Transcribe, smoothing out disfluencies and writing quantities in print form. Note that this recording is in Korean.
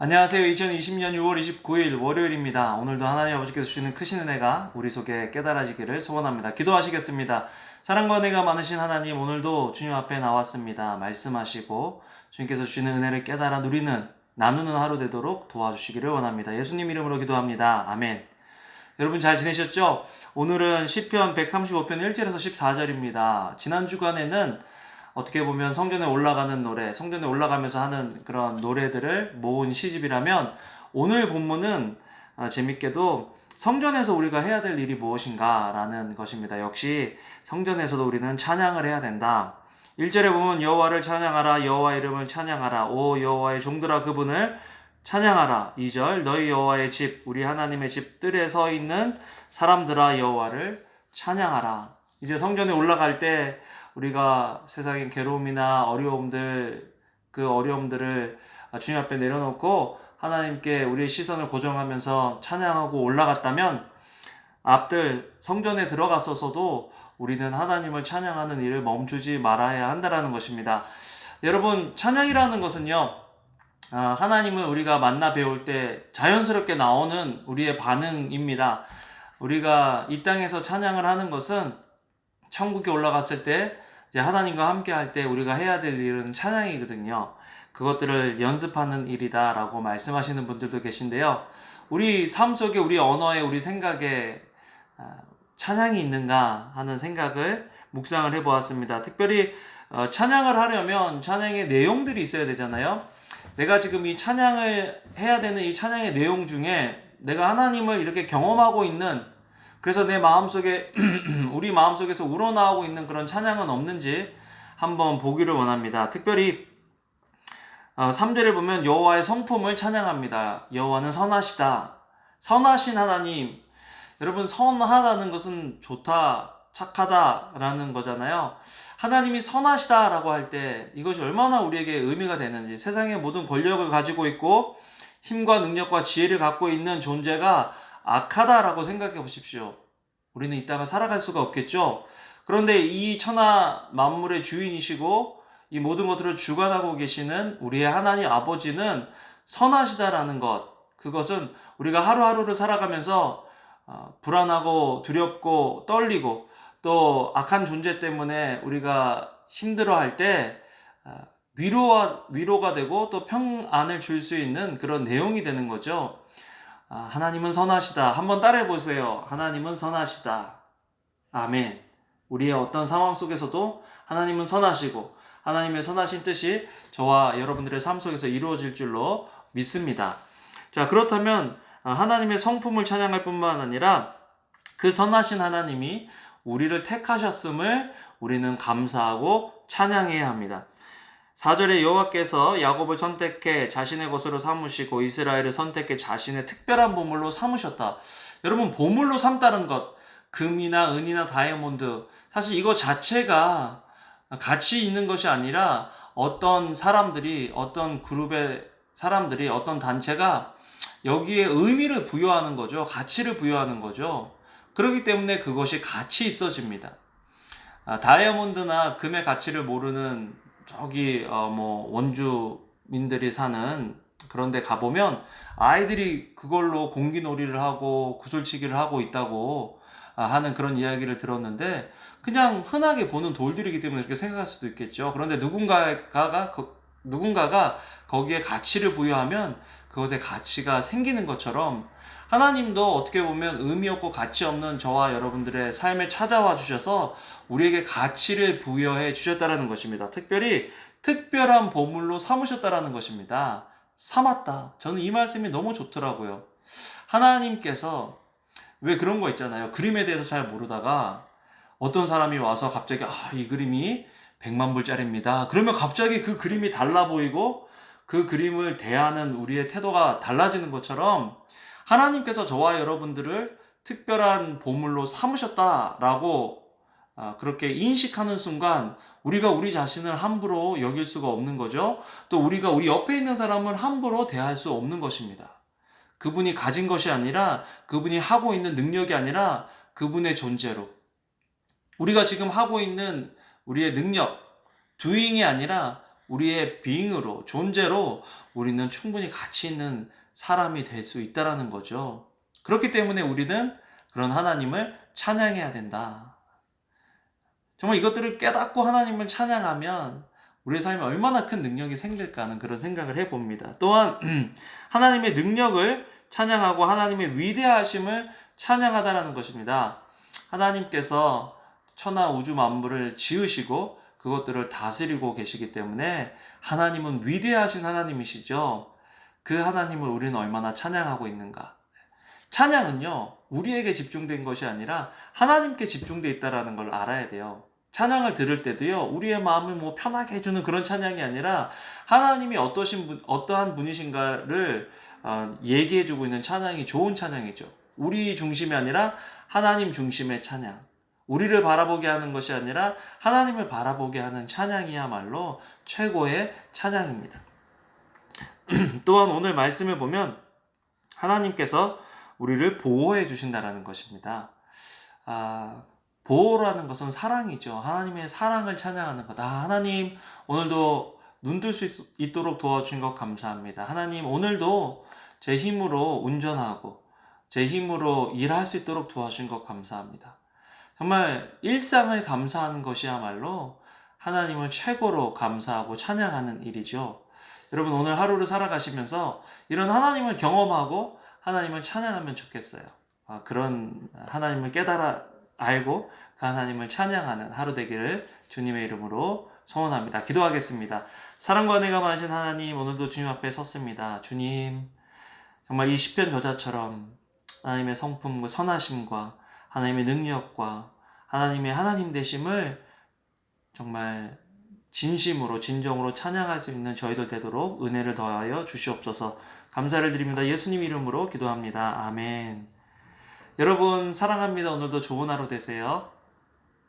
안녕하세요. 2020년 6월 29일 월요일입니다. 오늘도 하나님 아버지께서 주시는 크신 은혜가 우리 속에 깨달아지기를 소원합니다. 기도하시겠습니다. 사랑과 은혜가 많으신 하나님, 오늘도 주님 앞에 나왔습니다. 말씀하시고 주님께서 주시는 은혜를 깨달아 누리는, 나누는 하루 되도록 도와주시기를 원합니다. 예수님 이름으로 기도합니다. 아멘. 여러분 잘 지내셨죠? 오늘은 시편 135편 1절에서 14절입니다. 지난 주간에는 어떻게 보면 성전에 올라가는 노래, 성전에 올라가면서 하는 그런 노래들을 모은 시집이라면, 오늘 본문은 재밌게도 성전에서 우리가 해야 될 일이 무엇인가 라는 것입니다. 역시 성전에서도 우리는 찬양을 해야 된다. 1절에 보면 여호와를 찬양하라, 여호와 이름을 찬양하라, 오 여호와의 종들아 그분을 찬양하라. 2절 너희 여호와의 집, 우리 하나님의 집 뜰에 서 있는 사람들아 여호와를 찬양하라. 이제 성전에 올라갈 때 우리가 세상의 괴로움이나 어려움들, 그 어려움들을 주님 앞에 내려놓고 하나님께 우리의 시선을 고정하면서 찬양하고 올라갔다면, 앞들 성전에 들어갔어서도 우리는 하나님을 찬양하는 일을 멈추지 말아야 한다라는 것입니다. 여러분, 찬양이라는 것은요, 하나님을 우리가 만나 배울 때 자연스럽게 나오는 우리의 반응입니다. 우리가 이 땅에서 찬양을 하는 것은 천국에 올라갔을 때 이제 하나님과 함께 할 때 우리가 해야 될 일은 찬양이거든요. 그것들을 연습하는 일이다라고 말씀하시는 분들도 계신데요. 우리 삶 속에, 우리 언어에, 우리 생각에 찬양이 있는가 하는 생각을 묵상을 해보았습니다. 특별히 찬양을 하려면 찬양의 내용들이 있어야 되잖아요. 내가 지금 이 찬양을 해야 되는 이 찬양의 내용 중에 내가 하나님을 이렇게 경험하고 있는, 그래서 내 마음속에 우리 마음속에서 우러나오고 있는 그런 찬양은 없는지 한번 보기를 원합니다. 특별히 3절에 보면 여호와의 성품을 찬양합니다. 여호와는 선하시다. 선하신 하나님. 여러분, 선하다는 것은 좋다, 착하다라는 거잖아요. 하나님이 선하시다라고 할 때 이것이 얼마나 우리에게 의미가 되는지, 세상의 모든 권력을 가지고 있고 힘과 능력과 지혜를 갖고 있는 존재가 악하다라고 생각해 보십시오. 우리는 이 땅을 살아갈 수가 없겠죠. 그런데 이 천하 만물의 주인이시고 이 모든 것들을 주관하고 계시는 우리의 하나님 아버지는 선하시다라는 것, 그것은 우리가 하루하루를 살아가면서 불안하고 두렵고 떨리고 또 악한 존재 때문에 우리가 힘들어할 때 위로가 되고 또 평안을 줄 수 있는 그런 내용이 되는 거죠. 하나님은 선하시다. 한번 따라해 보세요. 하나님은 선하시다. 아멘. 우리의 어떤 상황 속에서도 하나님은 선하시고 하나님의 선하신 뜻이 저와 여러분들의 삶 속에서 이루어질 줄로 믿습니다. 자, 그렇다면 하나님의 성품을 찬양할 뿐만 아니라 그 선하신 하나님이 우리를 택하셨음을 우리는 감사하고 찬양해야 합니다. 4절에 여호와께서 야곱을 선택해 자신의 것으로 삼으시고 이스라엘을 선택해 자신의 특별한 보물로 삼으셨다. 여러분, 보물로 삼다는 것, 금이나 은이나 다이아몬드, 사실 이거 자체가 가치 있는 것이 아니라 어떤 사람들이, 어떤 그룹의 사람들이, 어떤 단체가 여기에 의미를 부여하는 거죠. 가치를 부여하는 거죠. 그렇기 때문에 그것이 가치 있어집니다. 다이아몬드나 금의 가치를 모르는 저기 원주민들이 사는 그런 데 가보면 아이들이 그걸로 공기놀이를 하고 구슬치기를 하고 있다고 하는 그런 이야기를 들었는데, 그냥 흔하게 보는 돌들이기 때문에 그렇게 생각할 수도 있겠죠. 그런데 누군가가 거기에 가치를 부여하면 그것에 가치가 생기는 것처럼, 하나님도 어떻게 보면 의미 없고 가치 없는 저와 여러분들의 삶에 찾아와 주셔서 우리에게 가치를 부여해 주셨다라는 것입니다. 특별히 특별한 보물로 삼으셨다라는 것입니다. 삼았다. 저는 이 말씀이 너무 좋더라고요. 하나님께서 왜 그런 거 있잖아요. 그림에 대해서 잘 모르다가 어떤 사람이 와서 갑자기 이 그림이 100만 불짜리입니다. 그러면 갑자기 그 그림이 달라 보이고 그 그림을 대하는 우리의 태도가 달라지는 것처럼, 하나님께서 저와 여러분들을 특별한 보물로 삼으셨다라고 그렇게 인식하는 순간 우리가 우리 자신을 함부로 여길 수가 없는 거죠. 또 우리가 우리 옆에 있는 사람을 함부로 대할 수 없는 것입니다. 그분이 가진 것이 아니라, 그분이 하고 있는 능력이 아니라 그분의 존재로, 우리가 지금 하고 있는 우리의 능력, doing이 아니라 우리의 being으로, 존재로 우리는 충분히 가치 있는 사람이 될 수 있다라는 거죠. 그렇기 때문에 우리는 그런 하나님을 찬양해야 된다. 정말 이것들을 깨닫고 하나님을 찬양하면 우리의 삶에 얼마나 큰 능력이 생길까 하는 그런 생각을 해봅니다. 또한 하나님의 능력을 찬양하고 하나님의 위대하심을 찬양하다라는 것입니다. 하나님께서 천하 우주 만물을 지으시고 그것들을 다스리고 계시기 때문에 하나님은 위대하신 하나님이시죠. 그 하나님을 우리는 얼마나 찬양하고 있는가. 찬양은요, 우리에게 집중된 것이 아니라 하나님께 집중되어 있다는 걸 알아야 돼요. 찬양을 들을 때도요, 우리의 마음을 편하게 해주는 그런 찬양이 아니라 하나님이 어떠한 분이신가를 얘기해주고 있는 찬양이 좋은 찬양이죠. 우리 중심이 아니라 하나님 중심의 찬양. 우리를 바라보게 하는 것이 아니라 하나님을 바라보게 하는 찬양이야말로 최고의 찬양입니다. 또한 오늘 말씀을 보면 하나님께서 우리를 보호해 주신다라는 것입니다. 보호라는 것은 사랑이죠. 하나님의 사랑을 찬양하는 것. 하나님 오늘도 눈뜰 수 있도록 도와주신 것 감사합니다. 하나님 오늘도 제 힘으로 운전하고 제 힘으로 일할 수 있도록 도와주신 것 감사합니다. 정말 일상을 감사하는 것이야말로 하나님을 최고로 감사하고 찬양하는 일이죠. 여러분 오늘 하루를 살아가시면서 이런 하나님을 경험하고 하나님을 찬양하면 좋겠어요. 그런 하나님을 깨달아 알고 그 하나님을 찬양하는 하루 되기를 주님의 이름으로 소원합니다. 기도하겠습니다. 사랑과 은혜가 많으신 하나님, 오늘도 주님 앞에 섰습니다. 주님, 정말 이 시편 저자처럼 하나님의 성품과 선하심과 하나님의 능력과 하나님의 하나님 되심을 정말 진심으로 진정으로 찬양할 수 있는 저희들 되도록 은혜를 더하여 주시옵소서. 감사를 드립니다. 예수님 이름으로 기도합니다. 아멘. 여러분 사랑합니다. 오늘도 좋은 하루 되세요.